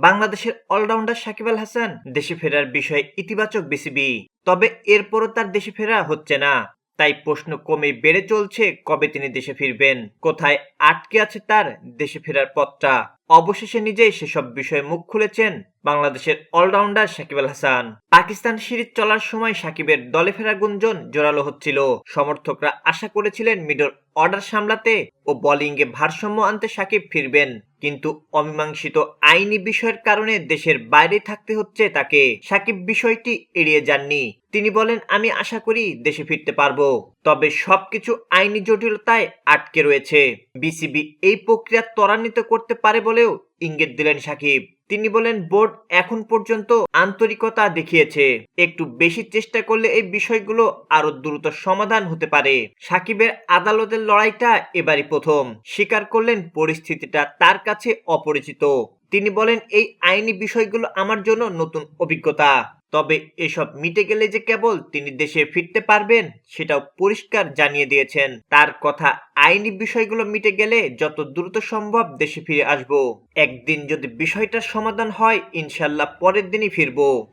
বাংলাদেশের অলরাউন্ডার সাকিব আল হাসান দেশে ফেরার বিষয়ে ইতিবাচক বিসিবি, তবে এরপরও তার দেশে ফেরা হচ্ছে না। তাই প্রশ্ন কমে বেড়ে চলছে কবে তিনি দেশে ফিরবেন, কোথায় আটকে আছে তার দেশে ফেরার পথটা। অবশেষে নিজেই সেসব বিষয়ে মুখ খুলেছেন বাংলাদেশের অলরাউন্ডার সাকিব আল হাসান। পাকিস্তান সিরিজ চলার সময় সাকিবের দলে ফেরার গুঞ্জন জোরালো হচ্ছিল। সমর্থকরা আশা করেছিলেন মিডল অর্ডার সামলাতে ও বোলিংয়ে ভারসাম্য আনতে সাকিব ফিরবেন, কিন্তু অমীমাংসিত আইনি বিষয়ের কারণে দেশের বাইরে থাকতে হচ্ছে তাকে। সাকিব বিষয়টি এড়িয়ে যাননি। তিনি বলেন, আমি আশা করি দেশে ফিরতে পারবো, তবে সবকিছু আইনি জটিলতায় আটকে রয়েছে। বিসিবি এই প্রক্রিয়া ত্বরান্বিত করতে পারে বলেও ইঙ্গিত দিলেন সাকিব। তিনি বলেন, বোর্ড এখন পর্যন্ত আন্তরিকতা দেখিয়েছে, একটু বেশি চেষ্টা করলে এই বিষয়গুলো আরো দ্রুত সমাধান হতে পারে। সাকিবের আদালতের লড়াইটা এবারই প্রথম। স্বীকার করলেন পরিস্থিতিটা তার কাছে অপরিচিত। তিনি বলেন, এই আইনি বিষয়গুলো আমার জন্য নতুন অভিজ্ঞতা, তবে এসব মিটে গেলে যে কেবল তিনি দেশে ফিরতে পারবেন সেটাও পরিষ্কার জানিয়ে দিয়েছেন। তার কথা, আইনি বিষয়গুলো মিটে গেলে যত দ্রুত সম্ভব দেশে ফিরে আসবো। একদিন যদি বিষয়টার সমাধান হয়, ইনশাল্লাহ পরের দিনই ফিরবো।